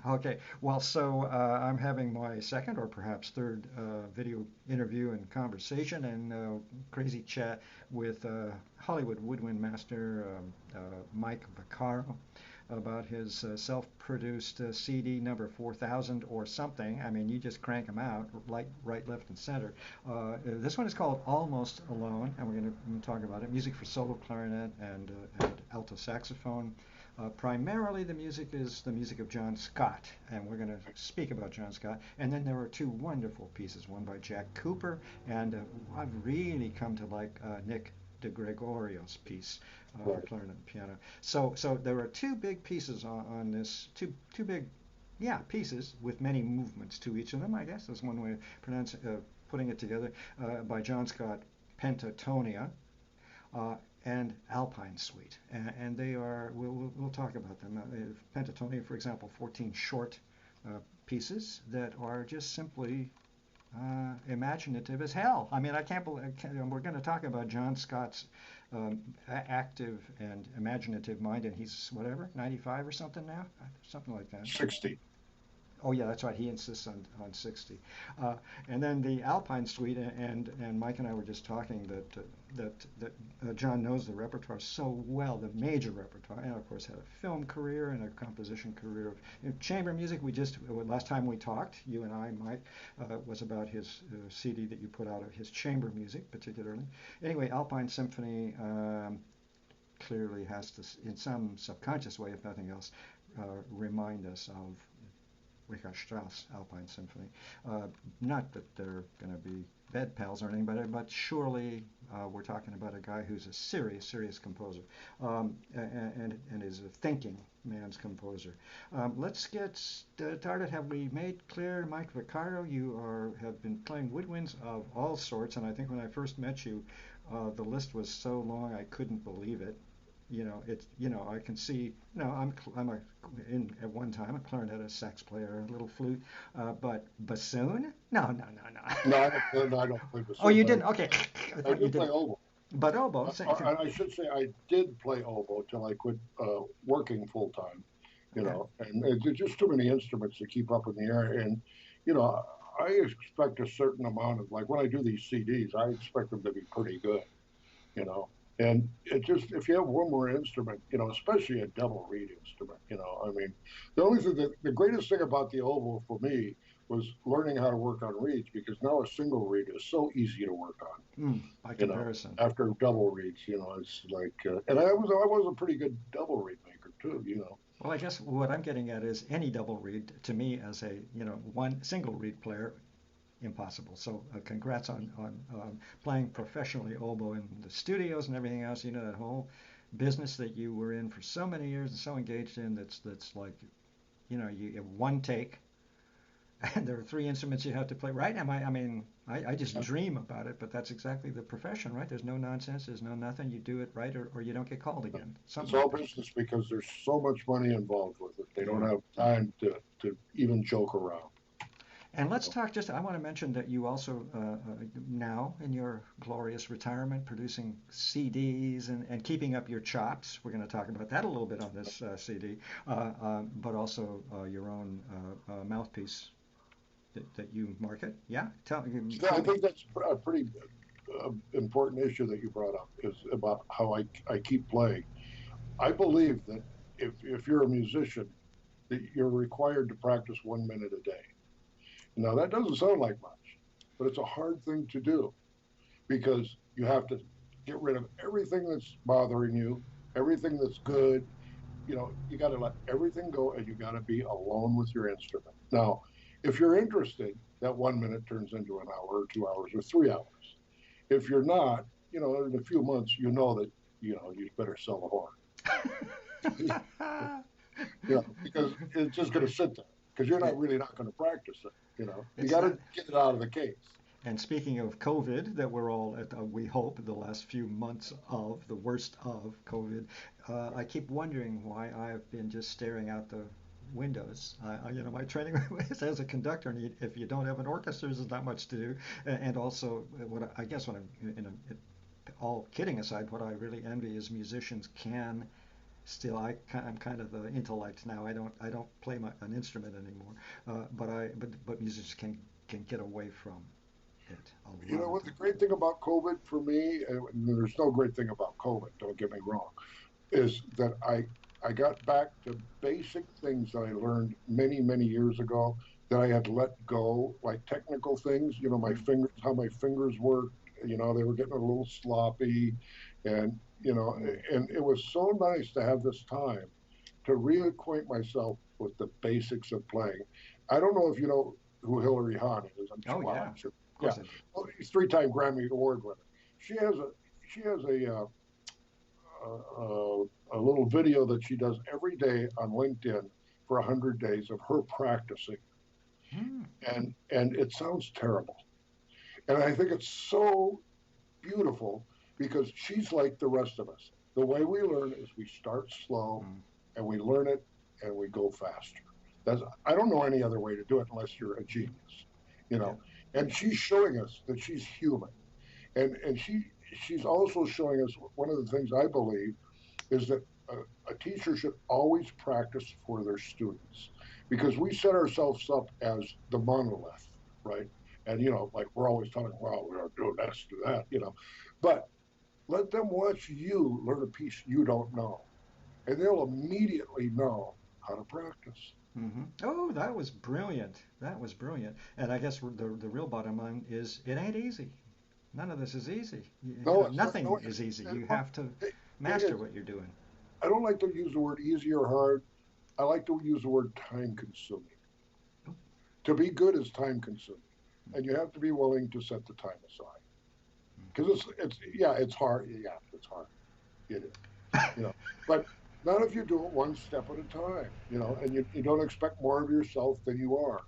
Okay. Well, so I'm having my second or perhaps third video interview and conversation and crazy chat with Hollywood woodwind master Mike Vaccaro about his self-produced CD number 4000 or something. I mean, you just crank them out, right, left, and center. This one is called Almost Alone, and we're going to talk about it. Music for solo clarinet and alto saxophone. Primarily, the music is the music of John Scott, and we're going to speak about John Scott. And then there are two wonderful pieces, one by Jack Cooper, and I've really come to like Nick DeGregorio's piece for Right. clarinet and piano. So there are two big pieces on this, two big, yeah, pieces with many movements to each of them. I guess that's one way of putting it together by John Scott, Pentatonia uh, and Alpine Suite, and they are. We'll talk about them. Pentatonia, for example, 14 short pieces that are just simply imaginative as hell. I mean, I can't believe we're going to talk about John Scott's active and imaginative mind, and he's whatever 95 or something now, something like that. 60. Oh yeah, that's right. He insists on 60. Uh, and then the Alpine Suite, and Mike and I were just talking that John knows the repertoire so well, the major repertoire, and of course had a film career and a composition career of chamber music. We just last time we talked, you and I, Mike, was about his CD that you put out of his chamber music, particularly. Anyway, Alpine Symphony clearly has to, in some subconscious way, if nothing else, remind us of Richard Strauss Alpine Symphony. Not that they're going to be bed pals or anything, but surely we're talking about a guy who's a serious composer and is a thinking man's composer. Let's get started. Have we made clear, Mike Vaccaro, have been playing woodwinds of all sorts, and I think when I first met you, the list was so long I couldn't believe it. I can see, I'm at one time a clarinet, a sax player, a little flute, but bassoon? No. No, I don't play Oh, bassoon, you but didn't? Okay, I I thought you do play did. oboe. But oboe, And I should say I did play oboe till I quit working full time. okay. And there's just too many instruments to keep up in the air. And you know, I expect a certain amount of like when I do these CDs, I expect them to be pretty good. you know. And it just if you have one more instrument, especially a double reed instrument, I mean, the greatest thing about the oboe for me was learning how to work on reeds because now a single reed is so easy to work on. By You know, comparison. after double reeds, it's like, and I was a pretty good double reed maker too. Well, I guess what I'm getting at is any double reed to me as a one single reed player impossible. So congrats on playing professionally oboe in the studios and everything else. That whole business that you were in for so many years and so engaged in. That's like you have one take, and there are three instruments you have to play. Right? I mean, I just dream about it, but that's exactly the profession, right? There's no nonsense. There's no nothing. You do it right, or you don't get called again. It's Something all like that. business because there's so much money involved with it. They don't Yeah. have time to even joke around. And You let's know. talk just, I want to mention that you also, now in your glorious retirement, producing CDs and keeping up your chops. We're going to talk about that a little bit on this CD, but also your own mouthpiece that you market. Yeah? So Fill I me. think that's a pretty important issue that you brought up is about how I keep playing. I believe that if you're a musician, that you're required to practice 1 minute a day. Now that doesn't sound like much, but it's a hard thing to do because you have to get rid of everything that's bothering you, everything that's good. You got to let everything go and you got to be alone with your instrument. Now, if you're interested, that 1 minute turns into an hour or 2 hours or 3 hours. If you're not, in a few months, that, you better sell the horn. Because it's just going to sit there because you're not It, really not going to practice it. You it's got not. to get it out of the case. And speaking of COVID, that we're all at, we hope, the last few months of the worst of COVID, I keep wondering why I've been just staring out the windows. My training is as a conductor, and if you don't have an orchestra, there's not much to do. And also, what I guess when I'm all kidding aside, what I really envy is musicians can still I'm kind of the intellect now. I don't play an instrument anymore, but musicians can get away from it a You lot know of what the time. great thing about COVID for me, and there's no great thing about COVID, don't get me wrong, is that I got back to basic things that I learned many, many years ago that I had let go, like technical things, my Mm. fingers, how my fingers worked, they were getting a little sloppy, and, Mm. and it was so nice to have this time to reacquaint myself with the basics of playing. I don't know if you know who Hilary Hahn is. Oh Well, yeah, I'm sure. of Yeah, course I do. well, he's three-time Grammy Award winner. She has a little video that she does every day on LinkedIn for 100 days of her practicing, Mm. and it sounds terrible, and I think it's so beautiful because she's like the rest of us. The way we learn is we start slow Mm. and we learn it and we go faster. I don't know any other way to do it unless you're a genius, you Yeah. know. And she's showing us that she's human, and she's also showing us one of the things I believe is that a teacher should always practice for their students because we set ourselves up as the monolith, right? And like we're always telling, well, we're doing this, do that, but let them watch you learn a piece you don't know, and they'll immediately know how to practice. Oh, that was brilliant. That was brilliant. And I guess the real bottom line is it ain't easy. None of this is easy. No, it's not. Nothing No, is easy. it, You have to it, master what you're doing. I don't like to use the word easy or hard. I like to use the word time consuming. To be good is time consuming, and you have to be willing to set the time aside because it's yeah, it's hard. Yeah, it's hard. It is, you know. But not if you do it one step at a time, and you don't expect more of yourself than you are.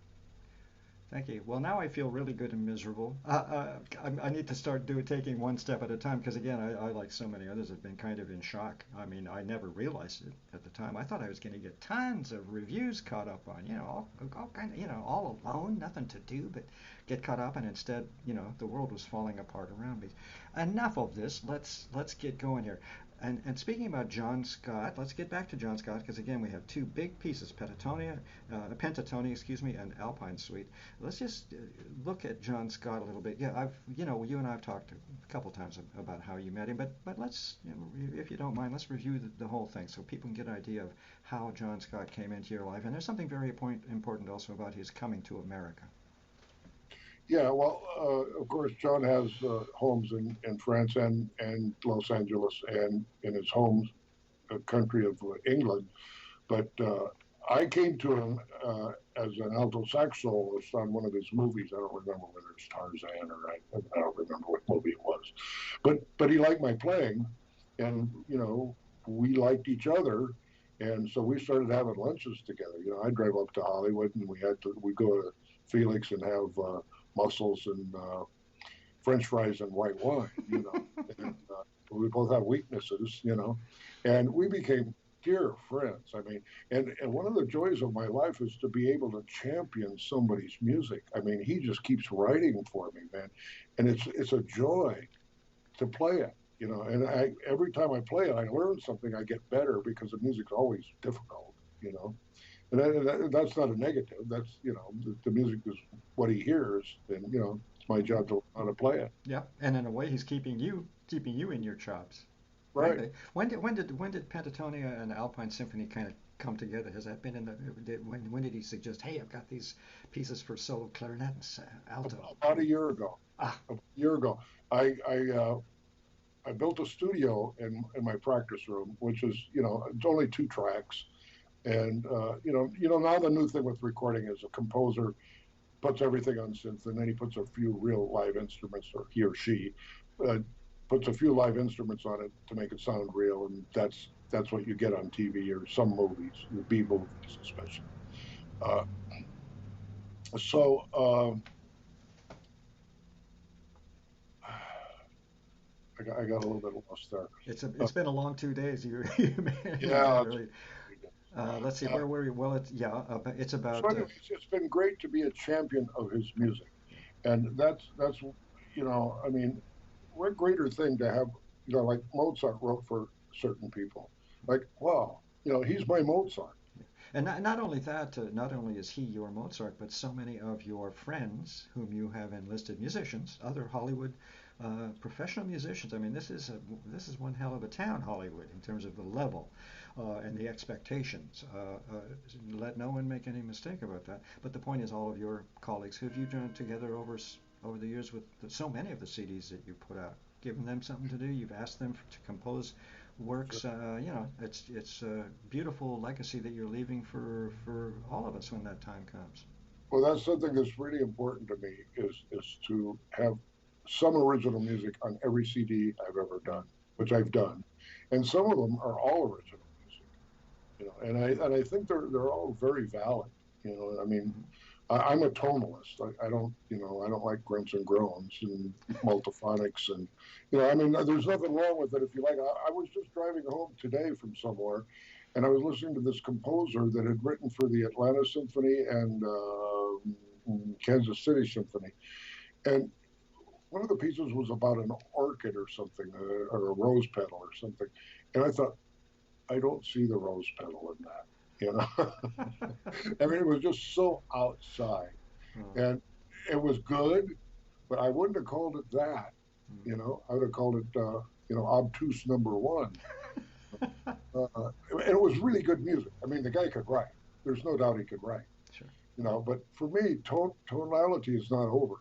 Thank you. Well, now I feel really good and miserable. I need to start taking one step at a time because, again, like so many others, have been kind of in shock. I mean, I never realized it at the time. I thought I was going to get tons of reviews caught up on, all kind of, all alone, nothing to do but get caught up, and instead, the world was falling apart around me. Enough of this. Let's get going here. And speaking about John Scott, let's get back to John Scott because again we have two big pieces: Pentatonia, excuse me, and Alpine Suite. Let's just look at John Scott a little bit. Yeah, you and I have talked a couple times about how you met him, but let's, if you don't mind, let's review the whole thing so people can get an idea of how John Scott came into your life. And there's something very important also about his coming to America. Yeah, well, of course, John has homes in France and Los Angeles and in his home country of England. But I came to him as an alto sax soloist on one of his movies. I don't remember whether it's Tarzan or I don't remember what movie it was. But he liked my playing, and we liked each other, and so we started having lunches together. I'd drive up to Hollywood, and we go to Felix and have mussels and French fries and white wine. And we both have weaknesses, and we became dear friends. I mean, and one of the joys of my life is to be able to champion somebody's music. I mean, he just keeps writing for me, man, and it's a joy to play it. And every time I play it, I learn something. I get better because the music's always difficult. And that's not a negative. That's the music is what he hears, and it's my Mhm. job to learn how to play it. Yeah, and in a way, he's keeping you in your chops. Right. Right. When did Pentatonia and Alpine Symphony kind of come together? Has that been when did he suggest, hey, I've got these pieces for solo clarinet and alto? About a year ago. Ah. A year ago, I I uh, I built a studio in my practice room, which is it's only two tracks, and now the new thing with recording is a composer puts everything on synth, and then he puts a few real live instruments, or he or she uh, puts a few live instruments on it to make it sound real, and that's what you get on TV or some movies, the B movies especially. Uh, so I got a little bit lost there. Uh, It's been a long 2 days. You yeah. man really. Let's see, Uh, where were we? Well, it's so about. anyways, it's been great to be a champion of his music, and that's I mean, what greater thing to have, like Mozart wrote for certain people. like, wow, he's my Mozart. And not only that, not only is he your Mozart, but so many of your friends whom you have enlisted, musicians, other Hollywood professional musicians. I mean, this is one hell of a town, Hollywood, in terms of the level and the expectations. Let no one make any mistake about that. But the point is, all of your colleagues who have you joined together over the years with so many of the CDs that you put out, given them something to do. You've asked them to compose works. It's a beautiful legacy that you're leaving for all of us when that time comes. Well, that's something that's really important to me is to have some original music on every CD I've ever done, which I've done, and some of them are all original music. And I think they're all very valid. I mean, Mhm. I'm a tonalist. I don't like grunts and groans and multiphonics and I mean, there's nothing wrong with it if you like. I was just driving home today from somewhere, and I was listening to this composer that had written for the Atlanta Symphony and Kansas City Symphony, and one of the pieces was about an orchid or something, or a rose petal or something, and I thought, I don't see the rose petal in that. I mean, it was just so outside, Oh, and it was good, but I wouldn't have called it that. mm. I would have called it, obtuse number one. And it was really good music. I mean, the guy could write. There's no doubt he could write. Sure. But for me, tonality is not over.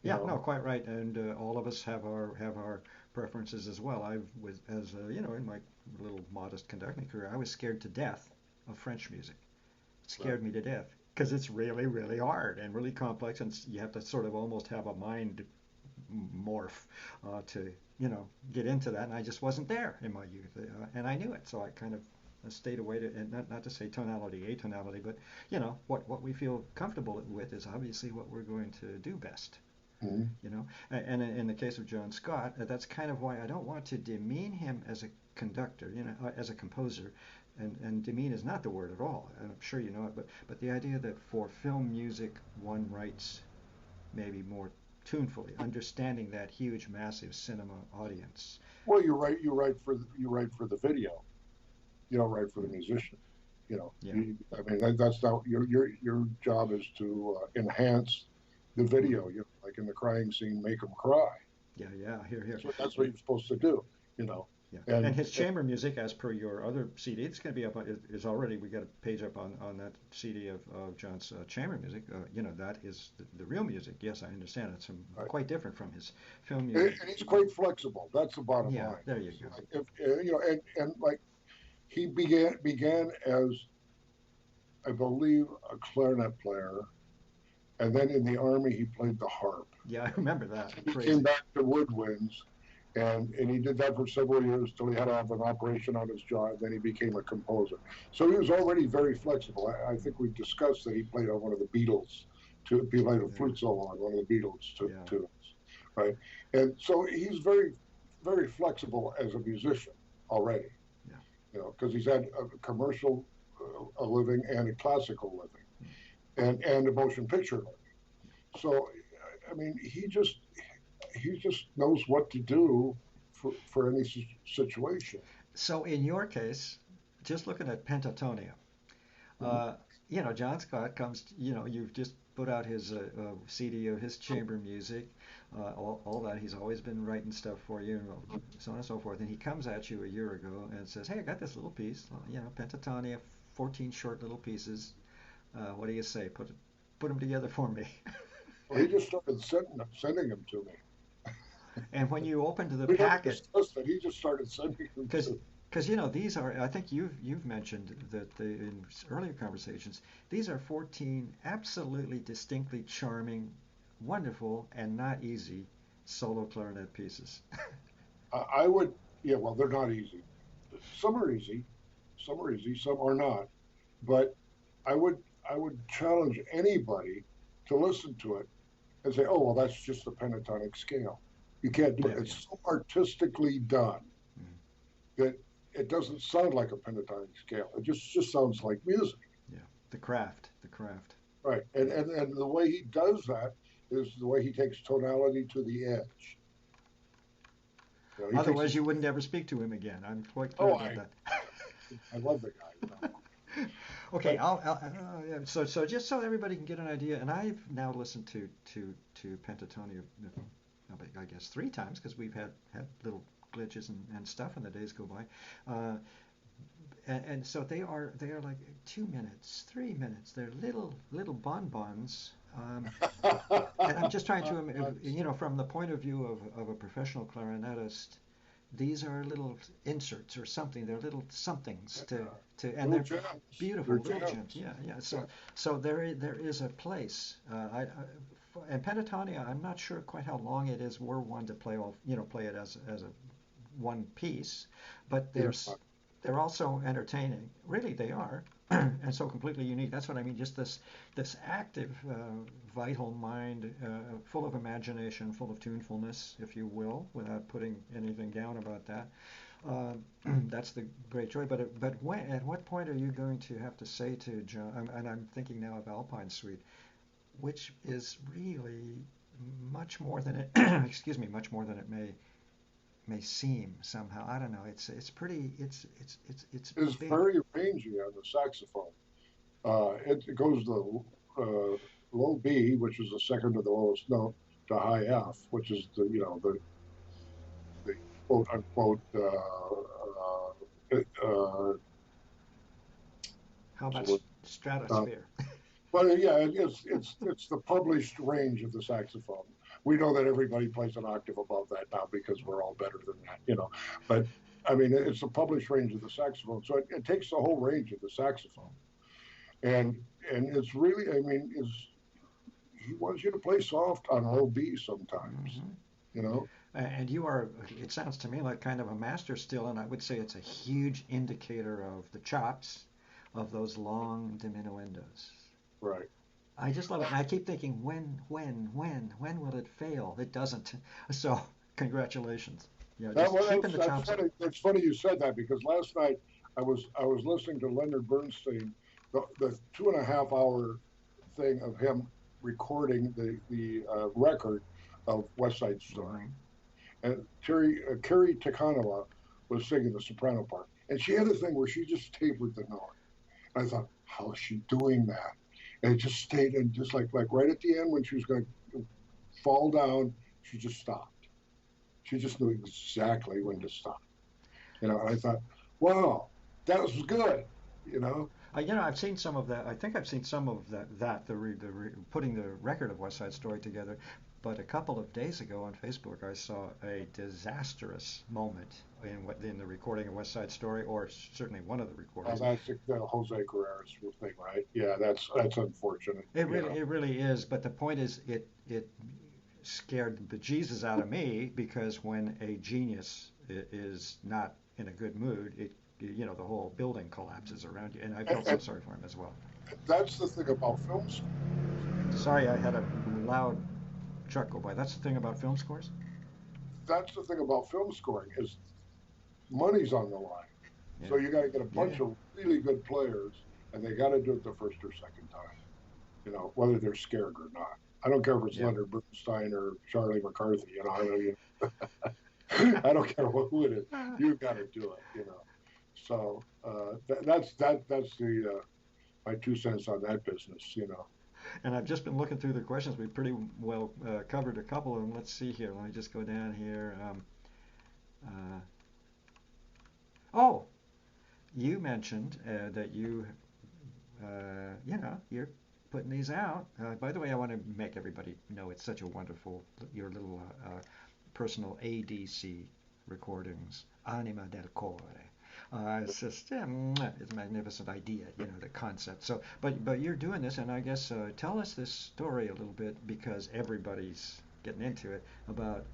You Yeah, no, know, quite right. And all of us have our preferences as well. I was, as in my little modest conducting career, I was scared to death of French music. It right? scared me to death because it's really, really hard and really complex, and you have to sort of almost have a mind morph to get into that. And I just wasn't there in my youth, and I knew it, so I kind of stayed away to, and not to say tonality, atonality, but what we feel comfortable with is obviously what we're going to do best. Mhm. And in the case of John Scott, that's kind of why I don't want to demean him as a conductor, as a composer, and demean is not the word at all. And I'm sure you know it, but the idea that for film music one writes maybe more tunefully, understanding that huge, massive cinema audience. Well, you're right. You write for the video. You don't write for the Mm, musician. yeah. I mean, that's not your job is to enhance the Mm, video. Like in the crying scene, make them cry. yeah, yeah. Here, here. That's what Yeah, you're supposed to do. You know, yeah. And and his chamber music, as per your other CD, it's going to be up. Is already. We got a page up on that CD of John's chamber music. That is the real music. Yes, I understand. It's right. quite different from his film and, music. and he's quite flexible. That's the bottom Yeah, line. there you go. Like if and like he began as I believe a clarinet player, and then in the army he played the harp. Yeah, I remember that. He came Crazy. back to woodwinds, and he did that for several years till he had to have an operation on his jaw. And then he became a composer. So he was already very flexible. I think we discussed that he played on one of the Beatles. He played a Yeah, flute solo on one of the Beatles yeah, tunes, right? And so he's very, very flexible as a musician already. yeah. Because he's had a commercial a living and a classical living, Mm. and a motion picture living. So, I mean, he just knows what to do for any situation. So in your case, just looking at Pentatonia, Mhm. uh, John Scott comes. You've just put out his CD of his chamber music, all that. He's always been writing stuff for you, and so on and so forth. And he comes at you a year ago and says, "Hey, I got this little piece. Pentatonia, 14 short little pieces. What do you say? Put them together for me." Well, he just started sending them to me. And when you open to the We never packet, discussed it. He just started sending them because to. these are, I think you've mentioned that in earlier conversations, these are 14 absolutely distinctly charming, wonderful, and not easy solo clarinet pieces. I would, yeah. Well, they're not easy. Some are easy, some are not. But I would I would challenge anybody to listen to it and say, oh well, that's just a pentatonic scale. You can't do it. Yeah, yeah. It's so artistically done Mm, that it doesn't sound like a pentatonic scale. It just sounds like music, yeah. The craft, the craft. right? And the way he does that is the way he takes tonality to the edge. He takes Otherwise, it. you wouldn't ever speak to him again. I'm quite clear Oh, about that. I love the guy. You know. Okay, But yeah, so just so everybody can get an idea, and I've now listened to Pentatonia, I guess 3 times because we've had little glitches and stuff, and the days go by. And so they are like 2 minutes, 3 minutes. They're little bonbons. And I'm just trying to, from the point of view of a professional clarinetist, these are little inserts or something. They're little somethings and little they're gems. beautiful They're little gems. gems. Yeah, yeah. Yeah. So there is a place. And Pentatonia, I'm not sure quite how long it is. We're one to play it as a one piece, but Yeah. they're also entertaining. Really, they are, and so completely unique. That's what I mean. Just this active, vital mind, full of imagination, full of tunefulness, if you will, without putting anything down about that. Uh, that's the great joy. But at what point are you going to have to say to John? And I'm thinking now of Alpine Suite, which is really much more than it. Excuse me, much more than it may seem somehow. I don't know. It's pretty. It's It's big. very rangy on the saxophone. It goes to low B, which is the second to the lowest note, to high F, which is the quote unquote How about so, uh, stratosphere? but yeah, it's the published range of the saxophone. We know that everybody plays an octave above that now because we're all better than that, you know. But I mean, it's the published range of the saxophone, so it takes the whole range of the saxophone, and it's really, I mean, is he wants you to play soft on low B sometimes, Hmm. you know. And you are. It sounds to me like kind of a master still, and I would say it's a huge indicator of the chops of those long diminuendos. Right. I just love it. And I keep thinking, when will it fail? It doesn't. So, congratulations. That, Just well, keeping the that's chops up. funny. That's funny you said that because last night I was listening to Leonard Bernstein, the 2.5 hour thing of him recording the record of West Side Story, Hmm. and Carrie Takanawa was singing the soprano part, and she had a thing where she just tapered the note. And I thought, how is she doing that? And it just stayed, and just like right at the end when she was going to fall down, she just stopped. She just knew exactly when to stop. You know, and I thought, wow, that was good. You know, I've seen some of that. I think I've seen some of putting the record of West Side Story together. But a couple of days ago on Facebook, I saw a disastrous moment in the recording of West Side Story, or certainly one of the recordings. that's the Jose Carreras thing, right? Yeah, that's unfortunate. You know, It really is. But the point is, it scared the bejesus out of me because when a genius is not in a good mood, the whole building collapses around you. And I felt so and sorry for him as well. that's the thing about film scores. Sorry, I had a loud truck go by. That's the thing about film scores. That's the thing about film scoring is money's on the line. Yeah, So you got to get a yeah, yeah, bunch of really good players, and they got to do it the first or second time. You know, whether they're scared or not. I don't care if it's yeah. Leonard Bernstein or Charlie McCarthy. You know, I mean, I don't care who it is. Ah. You got to do it. You know. So that's the my 2 cents on that business. You know. And I've just been looking through the questions. We pretty well covered a couple of them. Let's see here. Let me just go down here. Uh, oh, you mentioned that you're putting these out. By the way, I want to make everybody know it's such a wonderful, your little personal ADC recordings, Anima del Core. It's just it's a magnificent idea, the concept. So, but you're doing this, and I guess tell us this story a little bit because everybody's getting into it about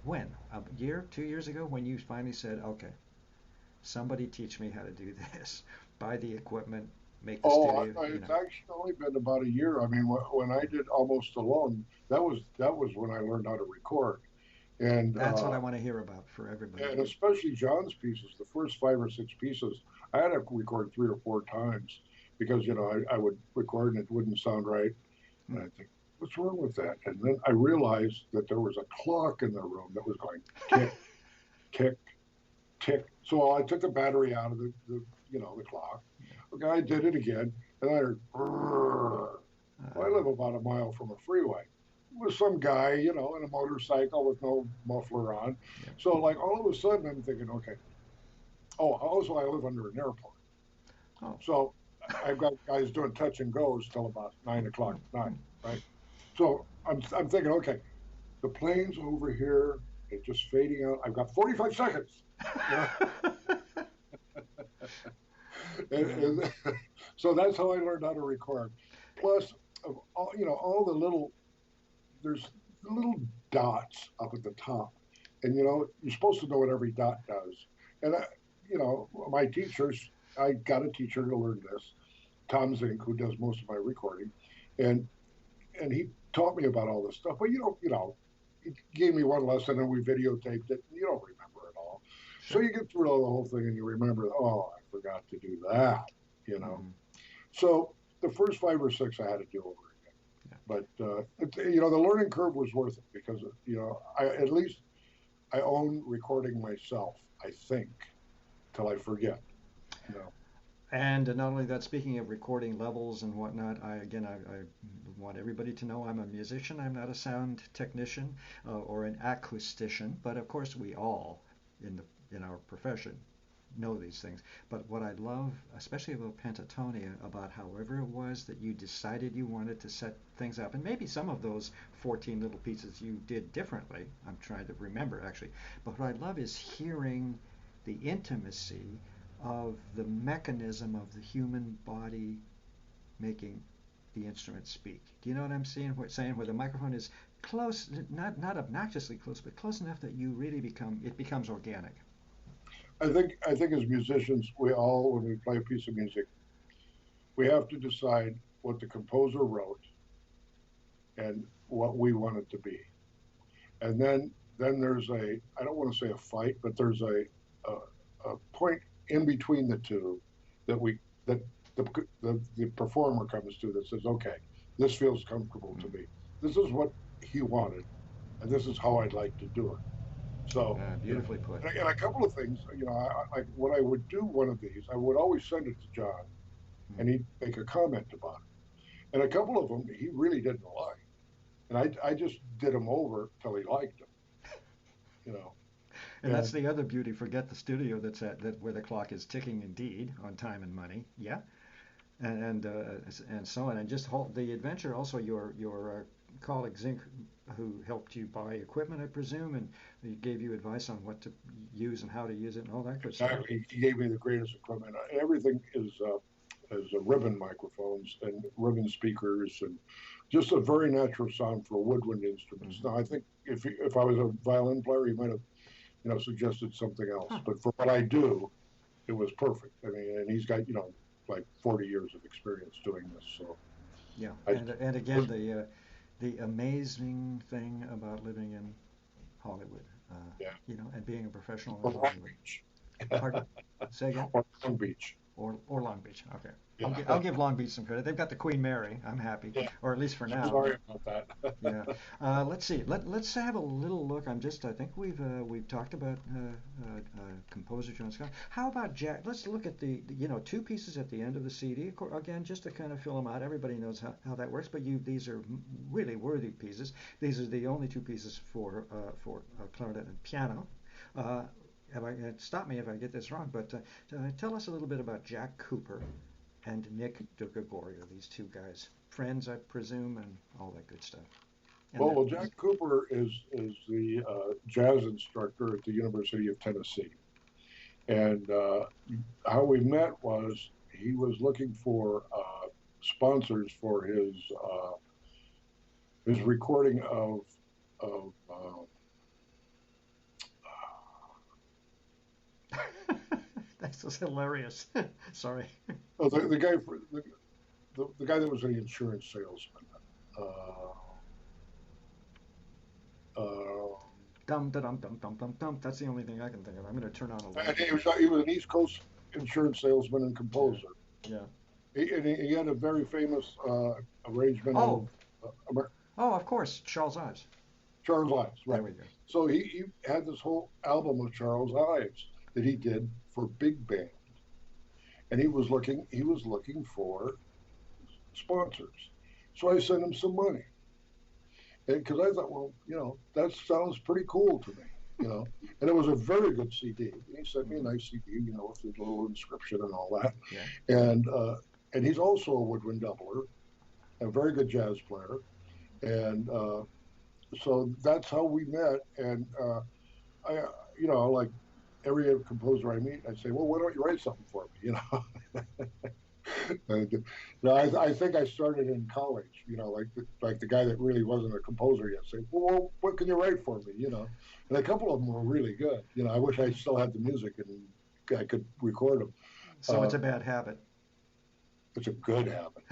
when a year, 2 years ago, when you finally said, okay, somebody teach me how to do this, buy the equipment, make the Oh, studio. it's actually only been about a year. I mean, when I did Almost Alone, that was when I learned how to record, and That's what I want to hear about for everybody. and especially John's pieces, the first 5 or 6 pieces, I had to record 3 or 4 times because I would record and it wouldn't sound right, Hmm. and I think, what's wrong with that? And then I realized that there was a clock in the room that was going tick, tick, tick. So I took the battery out of the clock. Okay, I did it again, and I heard, well, I live about a mile from a freeway. With some guy, in a motorcycle with no muffler on. yeah. So, like, all of a sudden, I'm thinking, okay, oh, also, I live under an airport. Oh. So, I've got guys doing touch and goes till about 9 o'clock at night, right? So, I'm thinking, okay, the plane's over here, it's just fading out. I've got 45 seconds, you know? And so that's how I learned how to record. Plus, of all the little, there's little dots up at the top, and you're supposed to know what every dot does. And my teachers, I got a teacher to learn this, Tom Zink, who does most of my recording, and he taught me about all this stuff. But he gave me one lesson, and we videotaped it. And you don't remember it all, so you get through the whole thing, and you remember, oh, I forgot to do that. Mm-hmm. So the first 5 or 6 I had to do over again. Yeah. But the learning curve was worth it because at least I own recording myself. I think till I forget. And not only that, speaking of recording levels and whatnot, I want everybody to know I'm a musician. I'm not a sound technician or an acoustician, but of course we all in our profession know these things. But what I love, especially about Pentatonia, about however it was that you decided you wanted to set things up, and maybe some of those 14 little pieces you did differently. I'm trying to remember actually. But what I love is hearing the intimacy of the mechanism of the human body making the instrument speak. Do you know what I'm saying? Where the microphone is close, not obnoxiously close, but close enough that it becomes organic. I think as musicians, we all, when we play a piece of music, we have to decide what the composer wrote and what we want it to be. And then there's I don't want to say a fight, but there's a point in between the two that the performer comes to that says, okay, this feels comfortable to me. This is what he wanted, and this is how I'd like to do it. So beautifully put. And a couple of things, like when I would do one of these, I would always send it to John, and he'd make a comment about it. And a couple of them he really didn't like, and I just did them over till he liked them. And that's the other beauty. Forget the studio that where the clock is ticking indeed on time and money. Yeah, and so on. And just the adventure. Also, your colleague Zink, who helped you buy equipment, I presume, and he gave you advice on what to use and how to use it and all that good stuff. Exactly. He gave me the greatest equipment. Everything is ribbon microphones and ribbon speakers, and just a very natural sound for woodwind instruments. Mm-hmm. Now, I think if I was a violin player, he might have suggested something else. Huh. But for what I do, it was perfect. I mean, and he's got, like 40 years of experience doing this. So yeah, and again, the amazing thing about living in Hollywood, and being a professional in Long Beach. Pardon? Say again? Or Long Beach. Or Long Beach. Okay. Yeah. I'll give Long Beach some credit. They've got the Queen Mary. I'm happy, or at least for now. Sorry about that. Yeah. Let's see. Let's have a little look. I think we've talked about composer John Scott. How about Jack? Let's look at the 2 pieces at the end of the CD. Again, just to kind of fill them out. Everybody knows how that works, but these are really worthy pieces. These are the only 2 pieces for clarinet and piano. Stop me if I get this wrong, but tell us a little bit about Jack Cooper and Nick DeGregorio, these 2 guys. Friends, I presume, and all that good stuff. Well, Jack Cooper is the jazz instructor at the University of Tennessee. And how we met was he was looking for sponsors for his recording of That's hilarious. Sorry. Oh, the guy the guy that was an insurance salesman. Dum dum dum dum dum dum. That's the only thing I can think of. I'm going to turn on a light. He was an East Coast insurance salesman and composer. Yeah. He had a very famous arrangement. Oh. Of course, Charles Ives. Charles Ives, right. There we go. So he had this whole album of Charles Ives that he did for big band. and he was looking for sponsors. So I sent him some money, because I thought, well, that sounds pretty cool to me, you know. And it was a very good CD. He sent me a Hmm. nice CD, with a little inscription and all that. Yeah. And he's also a woodwind doubler, a very good jazz player, and so that's how we met. And I, like every composer I meet, I say, well, why don't you write something for me, And, I think I started in college, like the guy that really wasn't a composer yet, say, well, what can you write for me, And a couple of them were really good. I wish I still had the music and I could record them. So Uh, it's a bad habit. it's a good habit.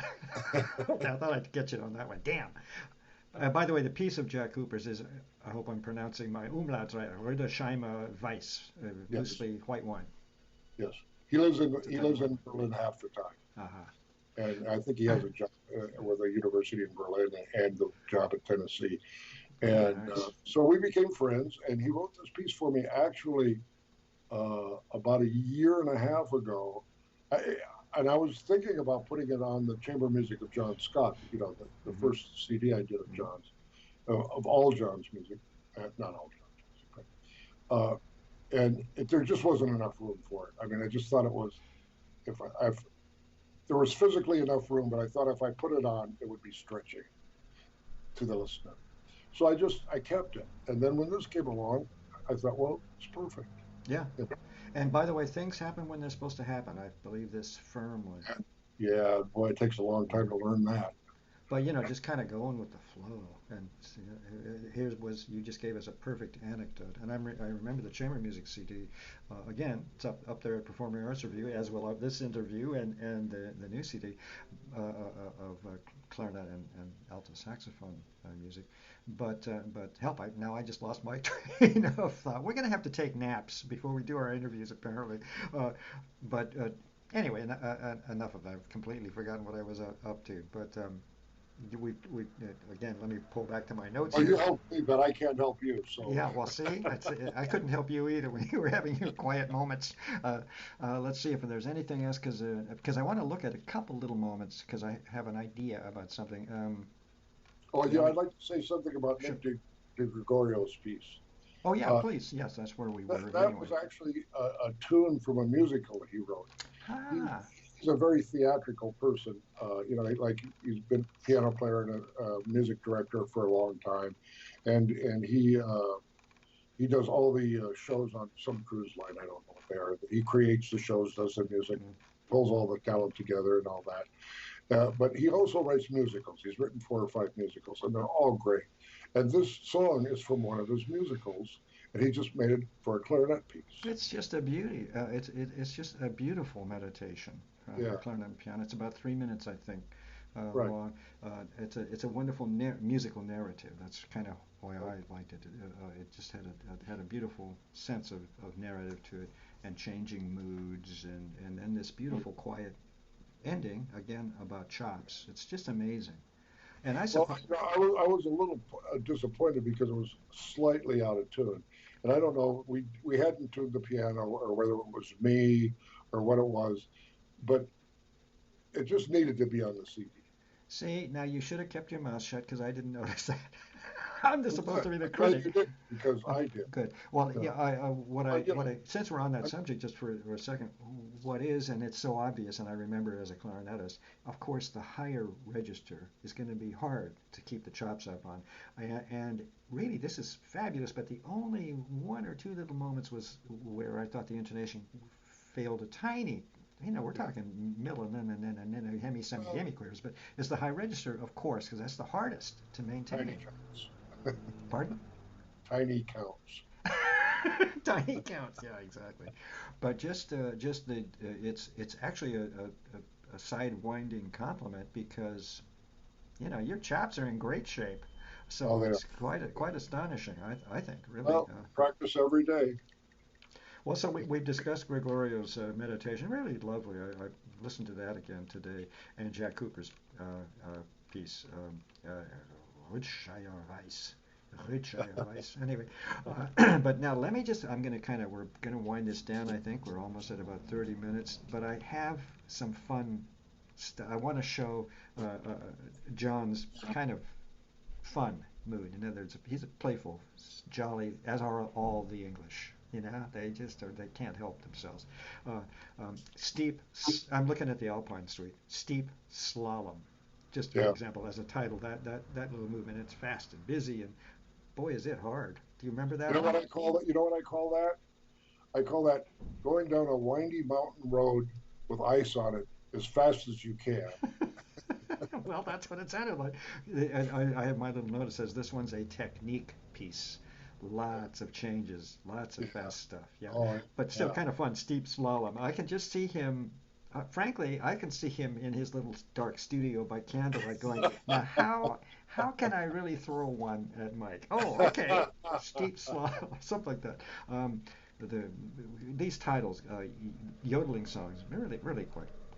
Okay, I thought I'd get you on that one. Damn. By the way, the piece of Jack Cooper's is, I hope I'm pronouncing my umlauts right, Rödersheimer Weiss, Yes, loosely white wine. yes. He lives in It's he Italian lives wine. in Berlin half the time, Uh-huh. and I think he has a job with a university in Berlin and the job at Tennessee. And Nice. so we became friends, and he wrote this piece for me actually about a year and a half ago. I, and I was thinking about putting it on the chamber music of John Scott, the Hmm. first CD I did of Hmm. John's, of all John's music, not all John's music, and there just wasn't enough room for it. I mean, I just thought it was, if there was physically enough room, but I thought if I put it on, it would be stretching to the listener. So I kept it. And then when this came along, I thought, well, it's perfect. Yeah. And by the way, things happen when they're supposed to happen. I believe this firmly. Yeah, boy, it takes a long time to learn that. But just kind of going with the flow. And here's was you just gave us a perfect anecdote. And I remember the chamber music CD. Again, it's up there at Performing Arts Review, as well as this interview and the new CD of clarinet and alto saxophone music. But help! Now I just lost my train of thought. We're gonna have to take naps before we do our interviews, apparently. Uh, but anyway, enough of that. I've completely forgotten what I was up to. But we again, let me pull back to my notes Well, you here. helped me, but I can't help you. So, Yeah, well, see, I couldn't help you either when you were having your quiet moments. Let's see if there's anything else, because I want to look at a couple little moments, because I have an idea about something. oh, Let yeah, me, I'd like to say something about sure. Nick De Gregorio's piece. Oh yeah, Uh, please. Yes, that's where we that, were that anyway. was actually a tune from a musical he wrote. He, Ah, he's a very theatrical person. Like he's been piano player and a music director for a long time, and he does all the shows on some cruise line. I don't know what they are. He creates the shows, does the music, mm, pulls all the talent together, and all that. But he also writes musicals. He's written 4 or 5 musicals, and they're all great. And this song is from one of his musicals, and he just made it for a clarinet piece. it's just a beauty. It's just a beautiful meditation for Yeah, clarinet and piano. It's about 3 minutes, I think, right. long. It's a wonderful musical narrative. That's kind of why I liked it. It just had a beautiful sense of narrative to it, and changing moods, and then this beautiful quiet ending again about chops. It's just amazing. And I Well, suppose, I was a little disappointed because it was slightly out of tune, and I don't know. We hadn't tuned the piano, or whether it was me, or what it was, but it just needed to be on the CD. see, now you should have kept your mouth shut, because I didn't notice that. I'm just I'm supposed glad, to be the I'm glad critic. you did, because Oh, I did. good. Well, You yeah, know, I, you know, since we're on that I, subject, just for a second, what is, and it's so obvious, and I remember as a clarinetist, of course, the higher register is going to be hard to keep the chops up on. And really, this is fabulous, but the only one or two little moments was where I thought the intonation failed a tiny. We're yeah. talking middle and then a hemi, semi, Well, hemiquavers, but it's the high register, of course, because that's the hardest to tiny maintain. counts. Pardon? Tiny counts. Tiny counts, yeah, exactly. But just it's actually a side-winding compliment, because your chops are in great shape, Oh, so they are. it's quite astonishing. I think really. Well, practice every day. Well, so we've discussed Gregorio's meditation, really lovely. I listened to that again today, and Jack Cooper's piece, Rutscheier Weiss. Rich Eierweiss. Anyway, but now let me just, we're going to wind this down, I think. We're almost at about 30 minutes, but I have some fun stuff. I want to show John's kind of fun mood. In other words, he's a playful, jolly, as are all the English. They just are, they can't help themselves. Uh, I'm looking at the Alpine Suite, Steep Slalom. Just an Yeah. example as a title, that little movement, it's fast and busy, and boy, is it hard. Do you remember You that know what one? I call that? You know what I call that? I call that going down a windy mountain road with ice on it as fast as you can. Well, that's what it sounded like. I have my little note that says this one's a technique piece. Lots of changes, lots of Yeah. fast stuff. Yeah, Oh, but still yeah. kind of fun. Steep slalom. I can just see him. Frankly, I can see him in his little dark studio by candlelight, going, "Now, how can I really throw one at Mike? Oh, okay, steep slalom, something like that." Um, the these titles, yodeling songs, really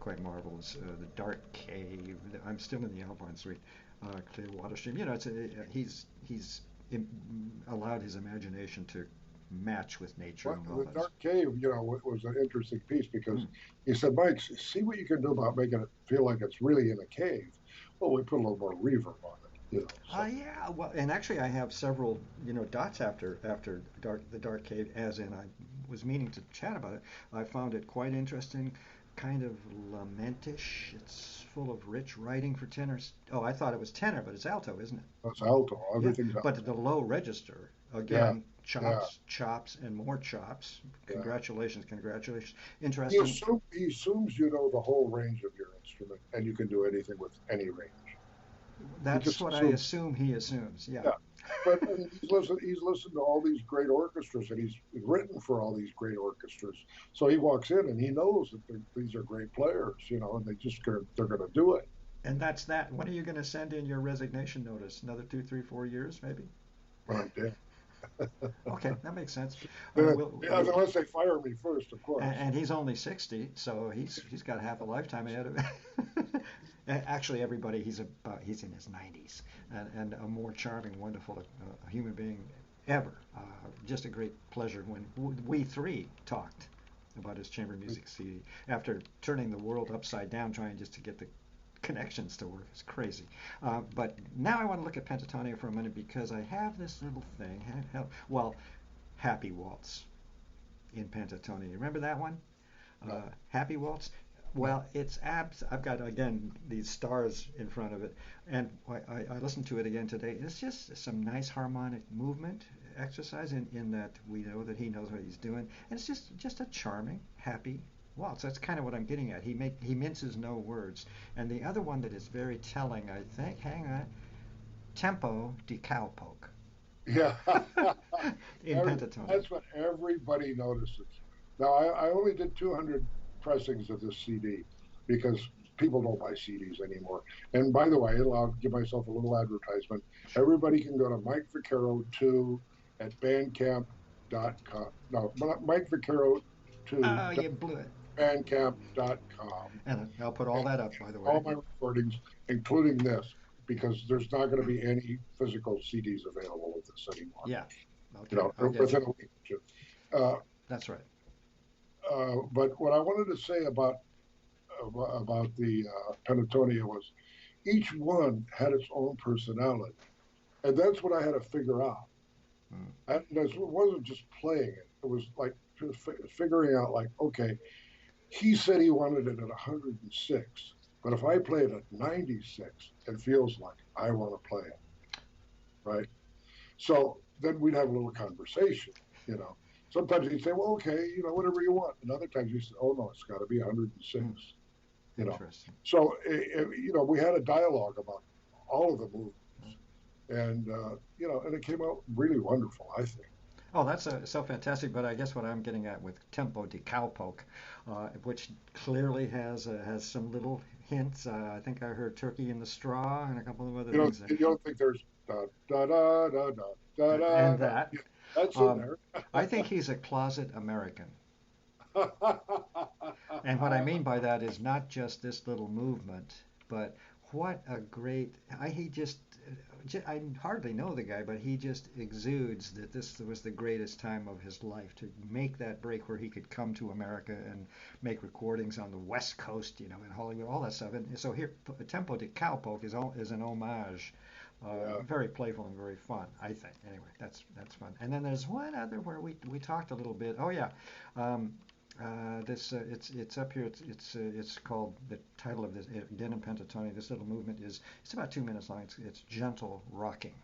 quite marvelous. The Dark Cave. I'm still in the Alpine Suite. Clear Water Stream. He's allowed his imagination to match with nature Well, and all the that. Dark Cave, was an interesting piece because Hmm. he said, Mike, see what you can do about making it feel like it's really in a cave. Well, we put a little more reverb on it. So Yeah, well, and actually, I have several, dots after the Dark Cave, as in I was meaning to chat about it. I found it quite interesting, kind of lamentish. It's full of rich writing for tenors. Oh, I thought it was tenor, but it's alto, isn't it? that's alto. Yeah, Everything's but alto. the low register, Yeah, again, yeah, chops, chops, and more chops. yeah. Congratulations, congratulations. He, Interesting. assume, he assumes you know the whole range of your instrument and you can do anything with any range. He That's just what I assumes. assume he assumes. Yeah. Yeah. But He's listened to all these great orchestras, and he's written for all these great orchestras. So he walks in and he knows that these are great players, and they're going to do it. And that's that. When are you going to send in your resignation notice? Another 2, 3, 4 years, maybe? Right there. Okay, that makes sense. Yeah, We'll unless they fire me first, of course. and he's only 60, so he's got half a lifetime ahead of him. Actually, everybody he's in his 90s, and a more charming, wonderful human being ever. Just a great pleasure when we three talked about his chamber music CD after turning the world upside down trying just to get the connections to work. It's crazy. But now I want to look at Pentatonia for a minute because I have this little thing. Well, Happy Waltz in Pentatonia. You remember that one? No, Happy Waltz. no. Well, I've got again these stars in front of it, and I listened to it again today. It's just some nice harmonic movement exercise in that we know that he knows what he's doing, and it's just a charming, happy waltz. That's kind of what I'm getting at. He minces no words. And the other one that is very telling, I think. Hang on, tempo di cowpoke Yeah. in Pentatonia. That's what everybody notices. Now, I only did 200 pressings of this CD because people don't buy CDs anymore. And by the way, I'll give myself a little advertisement. Everybody can go to Mike Vaccaro 2 at bandcamp.com. No, Mike Vaccaro 2 Oh, you blew it. bandcamp.com. And I'll put all that up, by the All way. my recordings, including this, because there's not going to be any physical CDs available of this anymore. Yeah. Okay, I'll get you. Within a week or two. Uh, That's right. but what I wanted to say about the Pentatonia was each one had its own personality, and that's what I had to figure out. Mm. It wasn't just playing it; it was like figuring out, like, okay, he said he wanted it at 106, but if I play it at 96, it feels like I want to play it, right? So then we'd have a little conversation, you know. Sometimes he'd say, well, okay, whatever you want. And other times he said, oh, no, it's got to be 106, Mm. you know. Interesting. So, we had a dialogue about all of the movements. Mm. And it came out really wonderful, I think. Oh, that's so fantastic. But I guess what I'm getting at with Tempo di Cowpoke, which clearly has some little hints. I think I heard Turkey in the Straw and a couple of other things. You don't think there's da da da da da da da And da. that. Yeah, that's in Um, there. I think he's a closet American. And what I mean by that is not just this little movement, but what a great, he just, I hardly know the guy, but he just exudes that this was the greatest time of his life to make that break where he could come to America and make recordings on the West Coast, in Hollywood, all that stuff. And so here, Tempo di Cowpoke is an homage. Yeah. Very playful and very fun, I think. Anyway, that's fun. And then there's one other where we talked a little bit. Oh yeah, um, it's up here. It's called, the title of this again in pentatonic. This little movement it's about 2 minutes long. It's gentle rocking.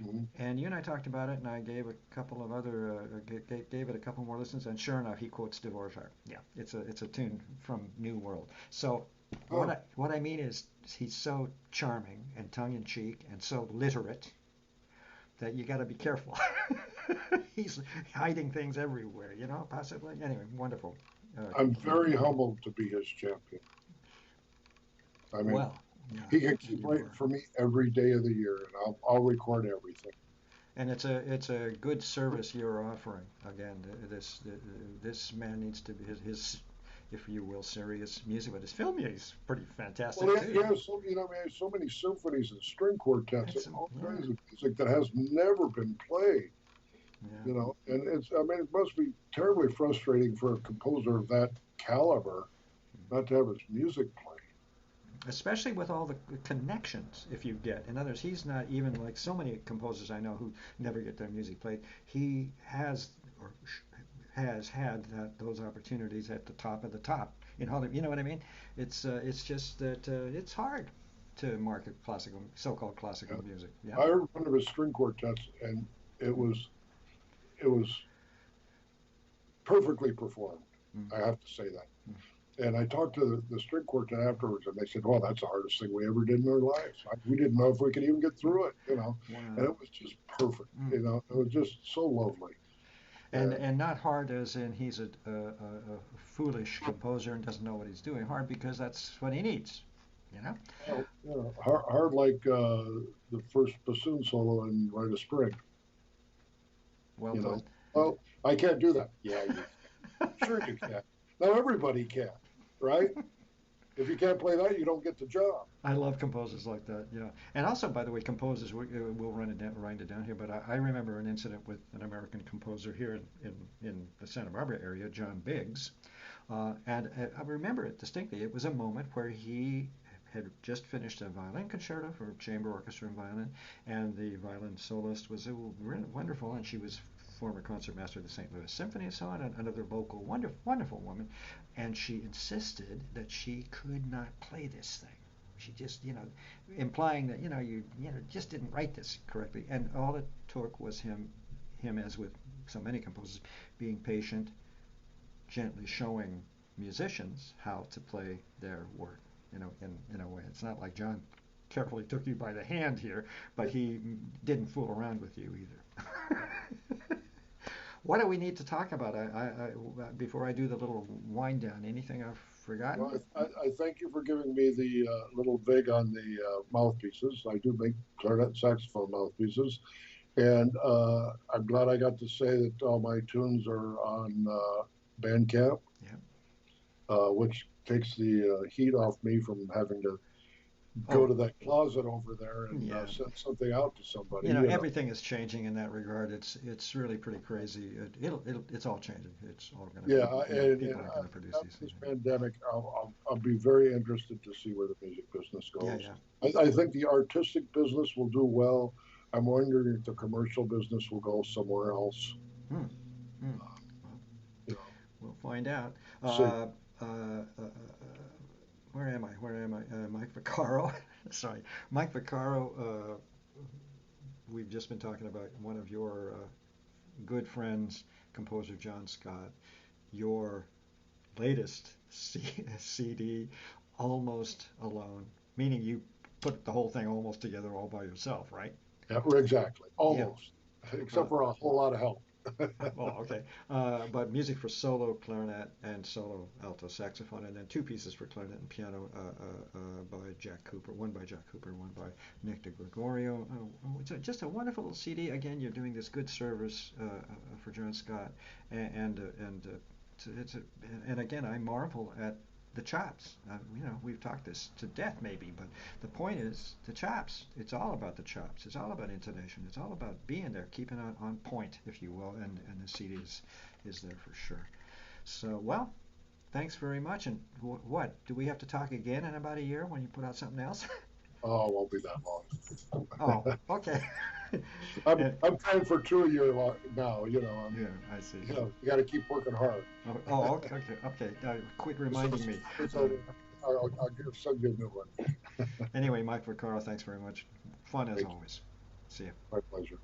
Mhm. And you and I talked about it, and I gave a couple of other gave it a couple more listens, and sure enough, he quotes Dvorak. Yeah, it's a tune from New World. So Oh, what I mean is he's so charming and tongue in cheek and so literate that you got to be careful. He's hiding things everywhere, possibly. Anyway, wonderful. I'm very humbled to be his champion. I mean, Well, yeah, he can keep you writing are. for me every day of the year, and I'll record everything. And it's a good service you're offering. Again, this man needs to be his, if you will, serious music, but his film music is pretty fantastic Well, too. he has so he has so many symphonies and string quartets and It's all yeah, kinds of music that has never been played. yeah. And I mean, it must be terribly frustrating for a composer of that caliber not to have his music played. Especially with all the connections if you get. In others, he's not even like so many composers I know who never get their music played. He has or has had those opportunities at the top of the top in Hollywood. You know what I mean? It's just that it's hard to market so-called classical Yeah. music. Yeah. I heard one of his string quartets, and it Mm, was it was perfectly performed. mm, I have to say that. mm. And I talked to the string quartet afterwards, and they said, "Well, that's the hardest thing we ever did in our lives. We didn't know if we could even get through it. And Wow. it was just perfect. Mm. It was just so lovely. And And not hard as in he's a foolish composer and doesn't know what he's doing. Hard because that's what he needs. You know. hard like the first bassoon solo in Rite of Spring. Well You put. know, well, I can't do that. Yeah, you can. Sure you can. Now everybody can, right? If you can't play that, you don't get the job. I love composers like that, yeah. And also, by the way, composers, we'll run it down here, but I remember an incident with an American composer here in the Santa Barbara area, John Biggs. And I remember it distinctly. It was a moment where he had just finished a violin concerto for chamber orchestra and violin, and the violin soloist was wonderful, and she was former concertmaster of the St. Louis Symphony and so on, and another local, wonderful, wonderful woman, and she insisted that she could not play this thing. She just, implying that you just didn't write this correctly, and all it took was him as with so many composers, being patient, gently showing musicians how to play their work. In a way, it's not like John carefully took you by the hand here, but he didn't fool around with you either. What do we need to talk about? Before I do the little wind down, anything I've forgotten? Well, I thank you for giving me the little vig on the mouthpieces. I do make clarinet and saxophone mouthpieces, and I'm glad I got to say that all my tunes are on Bandcamp, Yeah. which takes the heat off me from having to go Oh, to that closet over there and yeah. send something out to somebody. Everything is changing in that regard. It's really pretty crazy. It's all changing. It's all going to Yeah, be. People aren't going to produce after these this things anymore. pandemic, I'll be very interested to see where the music business Yeah, goes. yeah. I think the artistic business will do well. I'm wondering if the commercial business will go somewhere else. Hmm. Hmm. Well, You know, we'll find out. see. Uh, uh, uh, uh, where am I? Where am I? Mike Vaccaro. Sorry, Mike Vaccaro. We've just been talking about one of your good friends, composer John Scott. Your latest CD, Almost Alone, meaning you put the whole thing almost together all by yourself, right? Yeah, exactly. Yeah. Almost, Uh, except for a whole lot of help. well, okay. But music for solo clarinet and solo alto saxophone, and then two pieces for clarinet and piano by Jack Cooper, one by Jack Cooper, one by Nick DeGregorio. It's just a wonderful little CD. Again, you're doing this good service for John Scott, and and again, I marvel at the chops. We've talked this to death maybe, but the point is the chops. It's all about the chops. It's all about intonation. It's all about being there, keeping on point, if you will, and the CD is there for sure. So, well, thanks very much. And what, do we have to talk again in about a year when you put out something else? Oh, it won't be that long. Oh, okay. I'm trying for 2 a year now. Yeah, I see. You got to keep working hard. Oh, okay, okay. Quit reminding me. So I'll send you a new one. Anyway, Mike Vaccaro, thanks very much. Fun as Thank you. always. See you. My pleasure.